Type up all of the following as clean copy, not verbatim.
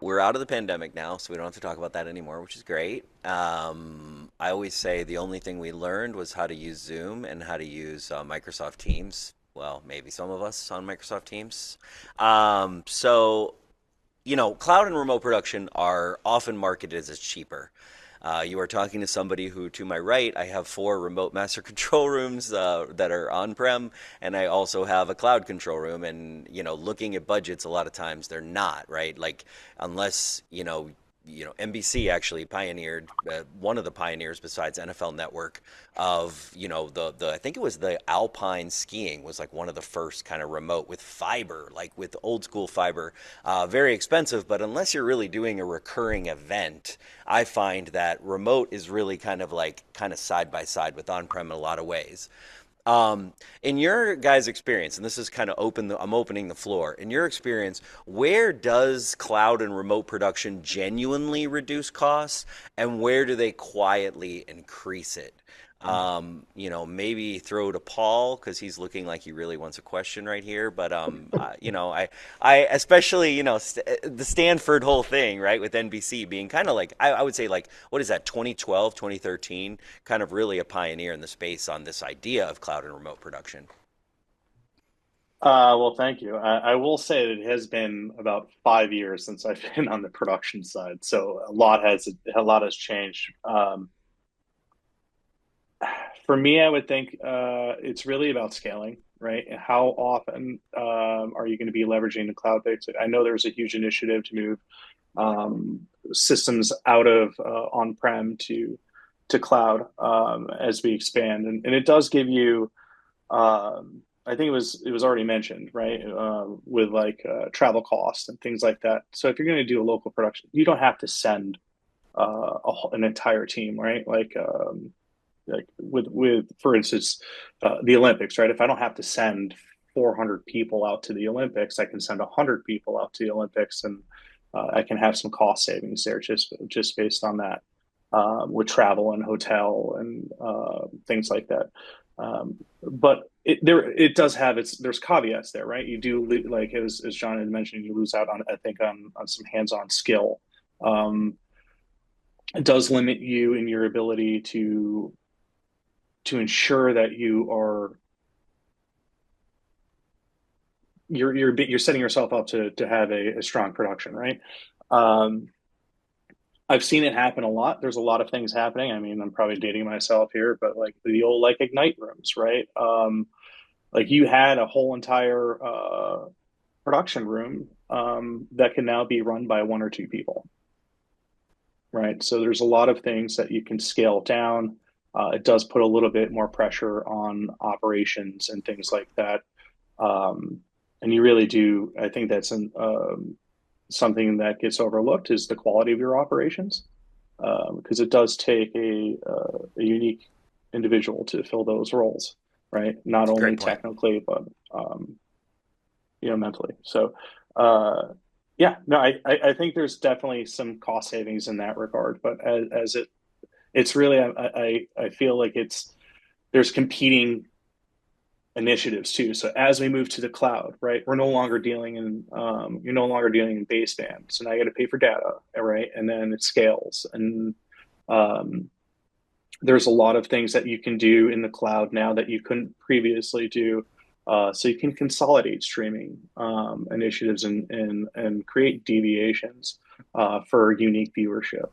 we're out of the pandemic now, so we don't have to talk about that anymore, which is great. I always say the only thing we learned was how to use Zoom and how to use Microsoft Teams. Well, maybe some of us on Microsoft Teams. So cloud and remote production are often marketed as cheaper. You are talking to somebody who, to my right, I have four remote master control rooms that are on-prem, and I also have a cloud control room. And looking at budgets, a lot of times they're not right. Like unless NBC actually pioneered one of the pioneers besides NFL Network of the I think it was the alpine skiing was like one of the first kind of remote with fiber, like with old school fiber, very expensive. But unless you're really doing a recurring event, I find that remote is really kind of side by side with on-prem in a lot of ways. In your guys' experience, and this is kind of I'm opening the floor. In your experience, where does cloud and remote production genuinely reduce costs, and where do they quietly increase it? Maybe throw to Paul because he's looking like he really wants a question right here. But I especially the Stanford whole thing, right, with NBC being kind of like I would say like what is that 2012, 2013, kind of really a pioneer in the space on this idea of cloud and remote production. Well, thank you. I will say that it has been about 5 years since I've been on the production side, so a lot has changed. For me, I would think it's really about scaling, right? How often are you going to be leveraging the cloud base? I know there's a huge initiative to move systems out of on-prem to cloud as we expand, and it does give you. I think it was already mentioned, right? With like travel costs and things like that. So if you're going to do a local production, you don't have to send an entire team, right? Like with for instance the Olympics, right? If I don't have to send 400 people out to the Olympics, I can send 100 people out to the Olympics, and I can have some cost savings there just based on that with travel and hotel and things like that. But it does have there's caveats there, right? You do like as John had mentioned, you lose out on I think on some hands-on skill. Um, it does limit you in your ability to ensure that you're setting yourself up to have a strong production, right? Um, I've seen it happen a lot. There's a lot of things happening. I mean, I'm probably dating myself here, but like the old like Ignite rooms, right? Like you had a whole entire production room that can now be run by one or two people, right? So there's a lot of things that you can scale down. It does put a little bit more pressure on operations and things like that. And you really do. I think that's something that gets overlooked is the quality of your operations, because it does take a unique individual to fill those roles, right? Not It's a only great point. technically, but mentally. So, yeah, no, I think there's definitely some cost savings in that regard. But as it's really, I feel like there's competing initiatives too. So as we move to the cloud, right, you're no longer dealing in baseband. So now you got to pay for data, right, and then it scales, and um, there's a lot of things that you can do in the cloud now that you couldn't previously do. So you can consolidate streaming initiatives and create deviations for unique viewership.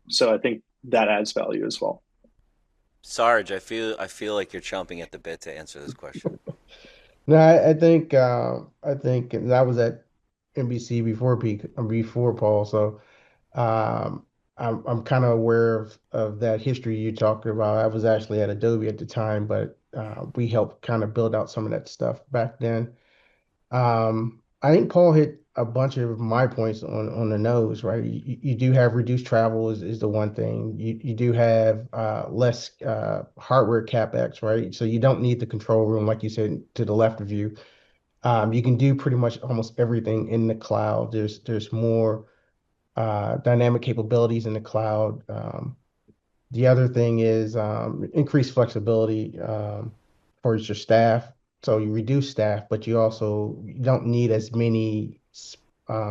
So I think that adds value as well. Sarge, I feel like you're chomping at the bit to answer this question. No, I think and I was at NBC before Paul, so I'm kind of aware of that history you talked about. I was actually at Adobe at the time, but we helped kind of build out some of that stuff back then. I think Paul hit a bunch of my points on the nose, right? You do have reduced travel is the one thing. You do have less hardware capex, right? So you don't need the control room, like you said, to the left of you. You can do pretty much almost everything in the cloud. There's more dynamic capabilities in the cloud. The other thing is increased flexibility for your staff. So you reduce staff, but you don't need as many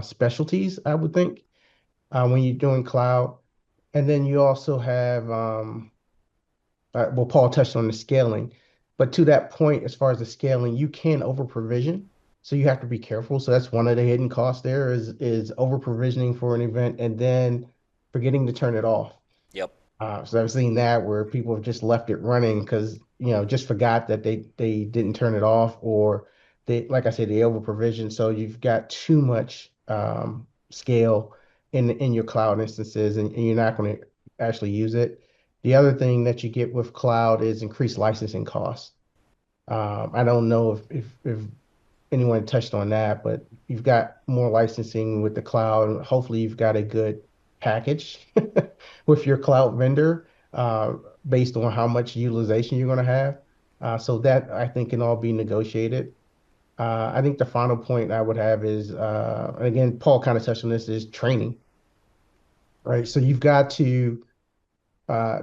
specialties, I would think, when you're doing cloud. And then you also have, well, Paul touched on the scaling, but to that point, as far as the scaling, you can over provision. So you have to be careful. So that's one of the hidden costs there is over provisioning for an event and then forgetting to turn it off. Yep. So I've seen that where people have just left it running because, just forgot that they didn't turn it off, or they, like I said, they over provision. So you've got too much scale in your cloud instances, and you're not going to actually use it. The other thing that you get with cloud is increased licensing costs. I don't know if anyone touched on that, but you've got more licensing with the cloud. Hopefully, you've got a good package with your cloud vendor based on how much utilization you're going to have. So that I think can all be negotiated. I think the final point I would have is, and again, Paul kind of touched on this, is training, right? So you've got to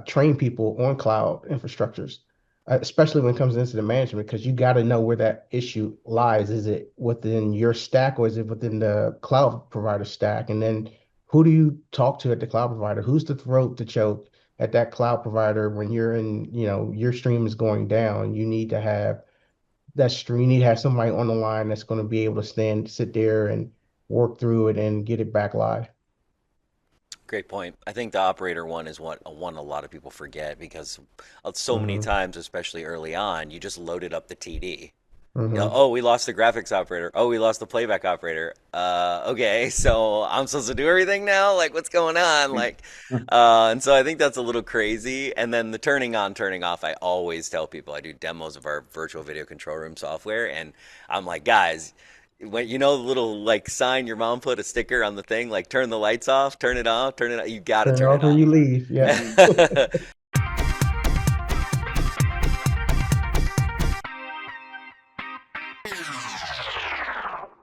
train people on cloud infrastructures, especially when it comes into the management, because you got to know where that issue lies. Is it within your stack or is it within the cloud provider stack? And then who do you talk to at the cloud provider? Who's the throat to choke at that cloud provider when you're in, your stream is going down? You need to have that stream, you need to have somebody on the line that's going to be able to sit there and work through it and get it back live. Great point. I think the operator one is what one a lot of people forget because so many Hmm. times, especially early on, you just loaded up the TD. Hmm. Oh, we lost the graphics operator. Oh, we lost the playback operator. Okay, so I'm supposed to do everything now? Like, what's going on? Like, and so I think that's a little crazy. And then the turning on, turning off, I always tell people I do demos of our virtual video control room software, and I'm like, guys, when the little like sign your mom put a sticker on the thing, like turn the lights off, turn it off, turn it on. You got to Turn it turn off it when you off. leave. Yep.